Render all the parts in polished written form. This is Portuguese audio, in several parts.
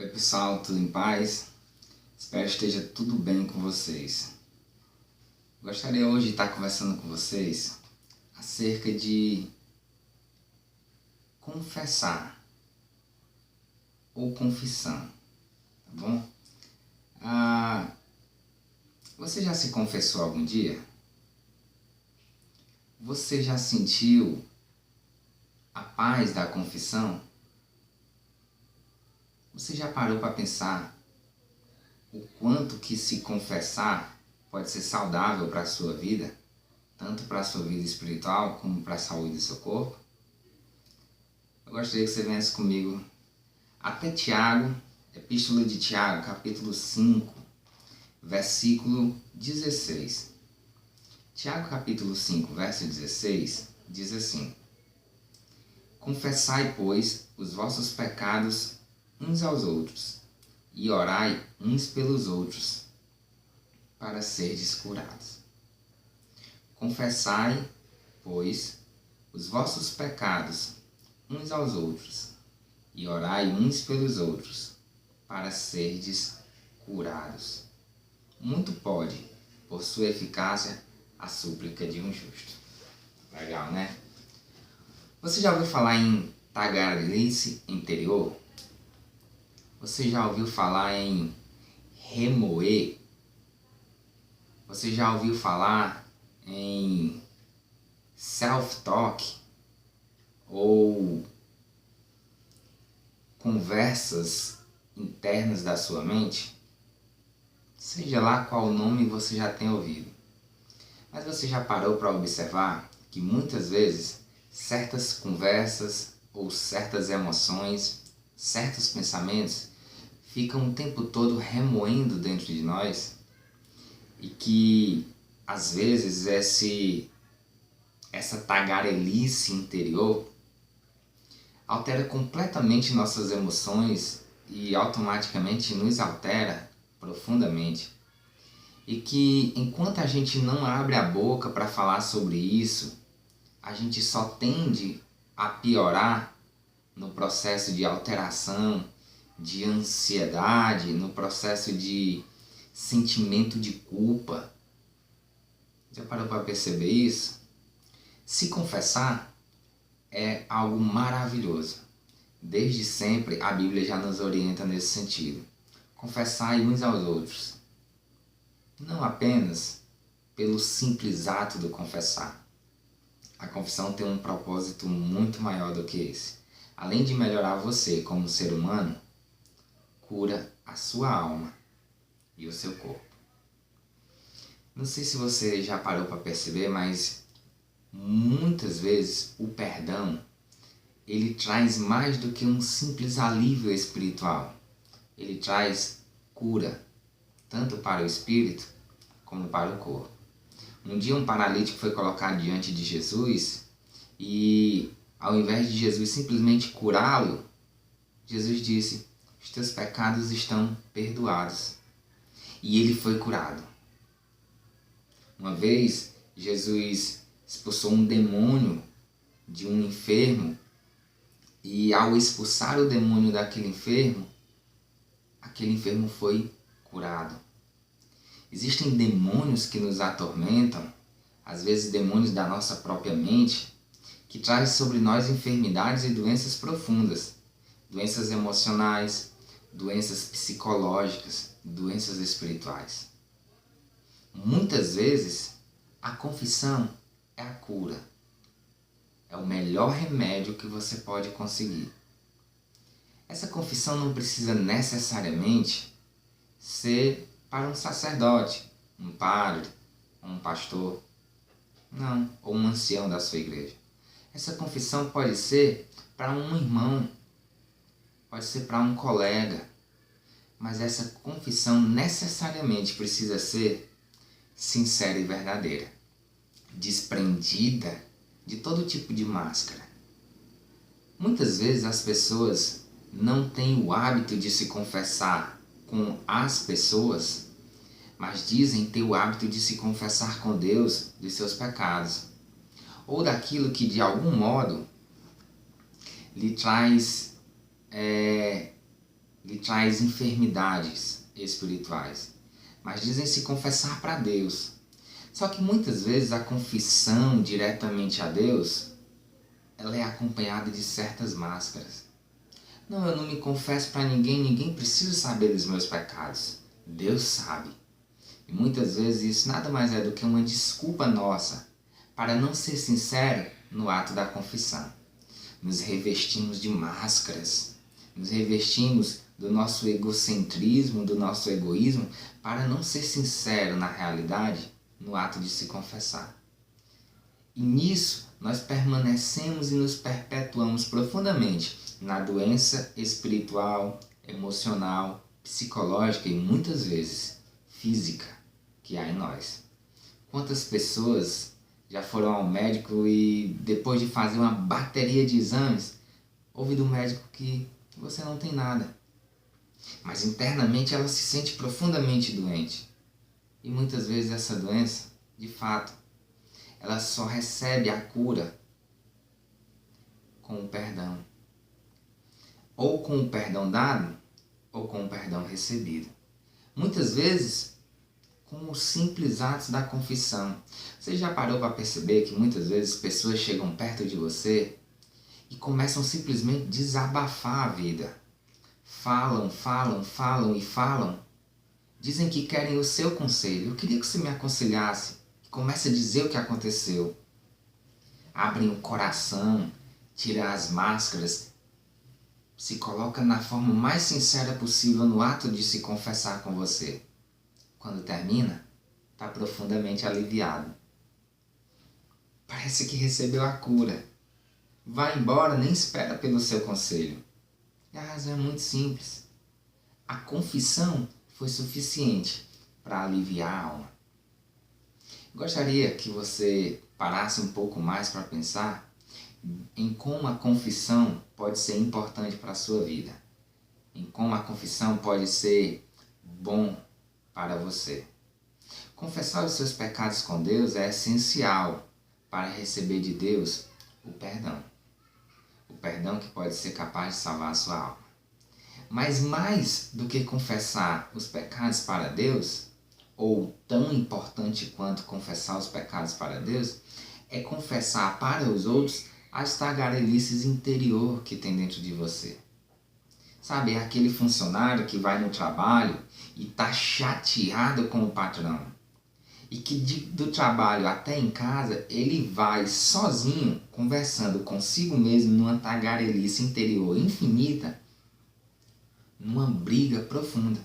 Oi pessoal, tudo em paz? Espero que esteja tudo bem com vocês. Gostaria hoje de estar conversando com vocês acerca de confessar ou confissão, tá bom? Você já se confessou algum dia? Você já sentiu a paz da confissão? Você já parou para pensar o quanto que se confessar pode ser saudável para a sua vida, tanto para a sua vida espiritual como para a saúde do seu corpo? Eu gostaria que você viesse comigo até Tiago, Epístola de Tiago, capítulo 5, versículo 16. Tiago, capítulo 5, verso 16, diz assim: Confessai, pois, os vossos pecados uns aos outros, e orai uns pelos outros, para serdes curados. Confessai, pois, os vossos pecados uns aos outros, e orai uns pelos outros, para serdes curados. Muito pode, por sua eficácia, a súplica de um justo. Legal, né? Você já ouviu falar em tagarelice interior? Você já ouviu falar em remoer? Você já ouviu falar em self-talk ou conversas internas da sua mente? Seja lá qual nome você já tenha ouvido. Mas você já parou para observar que muitas vezes certas conversas ou certas emoções, certos pensamentos ficam o tempo todo remoendo dentro de nós e que às vezes essa tagarelice interior altera completamente nossas emoções e automaticamente nos altera profundamente. E que enquanto a gente não abre a boca para falar sobre isso, a gente só tende a piorar no processo de alteração, de ansiedade, no processo de sentimento de culpa. Já parou para perceber isso? Se confessar é algo maravilhoso. Desde sempre a Bíblia já nos orienta nesse sentido. Confessai uns aos outros. Não apenas pelo simples ato do confessar. A confissão tem um propósito muito maior do que esse. Além de melhorar você como ser humano, cura a sua alma e o seu corpo. Não sei se você já parou para perceber, mas muitas vezes o perdão ele traz mais do que um simples alívio espiritual. Ele traz cura, tanto para o espírito como para o corpo. Um dia um paralítico foi colocado diante de Jesus e ao invés de Jesus simplesmente curá-lo, Jesus disse: os teus pecados estão perdoados. E ele foi curado. Uma vez, Jesus expulsou um demônio de um enfermo e ao expulsar o demônio daquele enfermo, aquele enfermo foi curado. Existem demônios que nos atormentam, às vezes demônios da nossa própria mente, que trazem sobre nós enfermidades e doenças profundas, doenças emocionais, doenças psicológicas, doenças espirituais. Muitas vezes, a confissão é a cura. É o melhor remédio que você pode conseguir. Essa confissão não precisa necessariamente ser para um sacerdote, um padre, um pastor, não, ou um ancião da sua igreja. Essa confissão pode ser para um irmão, pode ser para um colega, mas essa confissão necessariamente precisa ser sincera e verdadeira, desprendida de todo tipo de máscara. Muitas vezes as pessoas não têm o hábito de se confessar com as pessoas, mas dizem ter o hábito de se confessar com Deus dos seus pecados, ou daquilo que de algum modo lhe traz lhe traz enfermidades espirituais, mas dizem se confessar para Deus. Só que muitas vezes a confissão diretamente a Deus, ela é acompanhada de certas máscaras. Não, eu não me confesso para ninguém, ninguém precisa saber dos meus pecados. Deus sabe. E muitas vezes isso nada mais é do que uma desculpa nossa para não ser sincero no ato da confissão. Nos revestimos de máscaras, nos revestimos do nosso egocentrismo, do nosso egoísmo, para não ser sincero na realidade no ato de se confessar. E nisso nós permanecemos e nos perpetuamos profundamente na doença espiritual, emocional, psicológica e muitas vezes física que há em nós. Quantas pessoas já foram ao médico e depois de fazer uma bateria de exames, ouve do médico que você não tem nada. Mas internamente ela se sente profundamente doente. E muitas vezes essa doença, de fato, ela só recebe a cura com o perdão. Ou com o perdão dado, ou com o perdão recebido. Muitas vezes, com os simples atos da confissão. Você já parou para perceber que muitas vezes pessoas chegam perto de você e começam simplesmente a desabafar a vida? Falam e falam. Dizem que querem o seu conselho. Eu queria que você me aconselhasse. Comece a dizer o que aconteceu. Abrem o coração, tiram as máscaras, se coloca na forma mais sincera possível no ato de se confessar com você. Quando termina, está profundamente aliviado. Parece que recebeu a cura. Vai embora, nem espera pelo seu conselho. E a razão é muito simples. A confissão foi suficiente para aliviar a alma. Gostaria que você parasse um pouco mais para pensar em como a confissão pode ser importante para a sua vida. Em como a confissão pode ser bom para você. Confessar os seus pecados com Deus é essencial para receber de Deus o perdão. O perdão que pode ser capaz de salvar a sua alma. Mas mais do que confessar os pecados para Deus, ou tão importante quanto confessar os pecados para Deus, é confessar para os outros as tagarelices interior que tem dentro de você. Sabe, é aquele funcionário que vai no trabalho e está chateado com o patrão. E que do trabalho até em casa, ele vai sozinho, conversando consigo mesmo numa tagarelice interior infinita, numa briga profunda.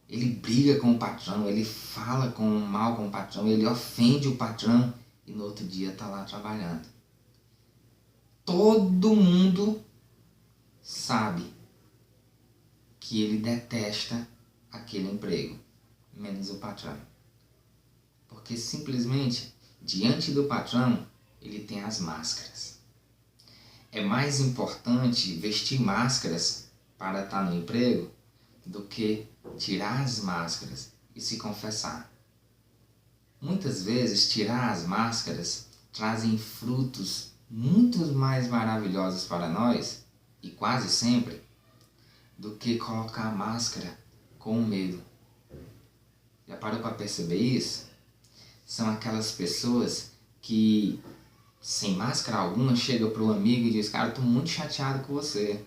Ele briga com o patrão, ele fala mal com o patrão, ele ofende o patrão e no outro dia está lá trabalhando. Todo mundo sabe que ele detesta aquele emprego, menos o patrão. Porque simplesmente, diante do patrão, ele tem as máscaras. É mais importante vestir máscaras para estar no emprego do que tirar as máscaras e se confessar. Muitas vezes, tirar as máscaras trazem frutos muito mais maravilhosos para nós, e quase sempre, do que colocar a máscara com medo. Já parou para perceber isso? São aquelas pessoas que, sem máscara alguma, chegam para o amigo e diz: cara, eu estou muito chateado com você.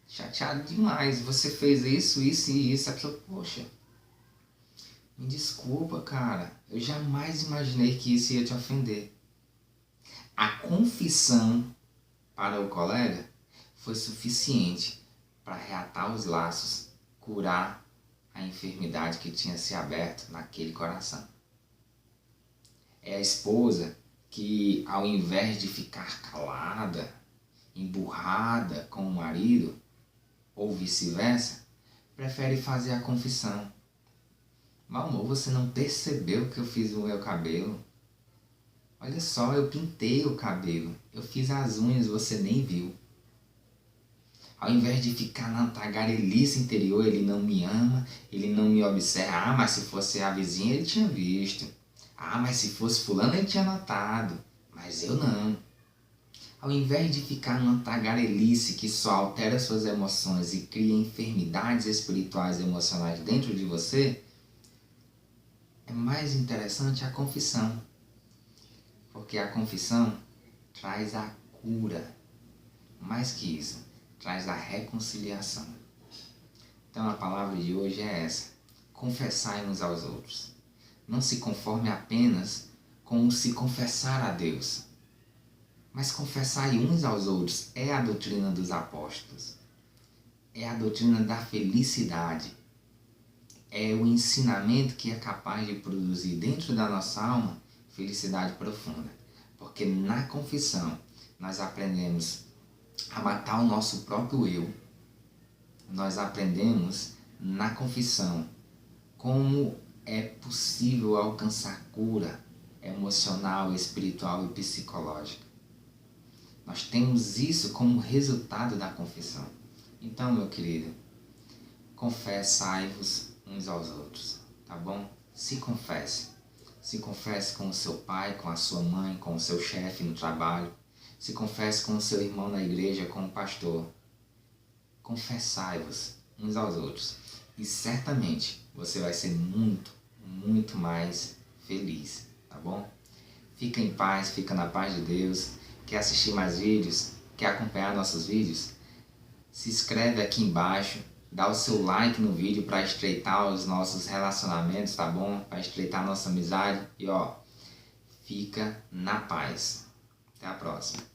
Chateado demais, você fez isso e isso. A pessoa, poxa, me desculpa, cara, eu jamais imaginei que isso ia te ofender. A confissão para o colega foi suficiente para reatar os laços, curar a enfermidade que tinha se aberto naquele coração. É a esposa que, ao invés de ficar calada, emburrada com o marido, ou vice-versa, prefere fazer a confissão. Meu amor, você não percebeu que eu fiz o meu cabelo? Olha só, eu pintei o cabelo, eu fiz as unhas, você nem viu. Ao invés de ficar na tagarelice interior, ele não me ama, ele não me observa. Ah, mas se fosse a vizinha, ele tinha visto. Ah, mas se fosse fulano, ele tinha notado. Mas eu não. Ao invés de ficar numa tagarelice que só altera suas emoções e cria enfermidades espirituais e emocionais dentro de você, é mais interessante a confissão. Porque a confissão traz a cura. Mais que isso, traz a reconciliação. Então a palavra de hoje é essa: confessai uns aos outros. Não se conforme apenas com o se confessar a Deus, mas confessai uns aos outros. É a doutrina dos apóstolos. É a doutrina da felicidade. É o ensinamento que é capaz de produzir dentro da nossa alma felicidade profunda. Porque na confissão nós aprendemos a matar o nosso próprio eu. Nós aprendemos na confissão como é possível alcançar cura emocional, espiritual e psicológica. Nós temos isso como resultado da confissão. Então, meu querido, confessai-vos uns aos outros, tá bom? Se confesse. Se confesse com o seu pai, com a sua mãe, com o seu chefe no trabalho. Se confesse com o seu irmão na igreja, com o pastor. Confessai-vos uns aos outros. E certamente você vai ser muito, muito mais feliz, tá bom? Fica em paz, fica na paz de Deus. Quer assistir mais vídeos? Quer acompanhar nossos vídeos? Se inscreve aqui embaixo. Dá o seu like no vídeo para estreitar os nossos relacionamentos, tá bom? Para estreitar a nossa amizade. E fica na paz. Até a próxima.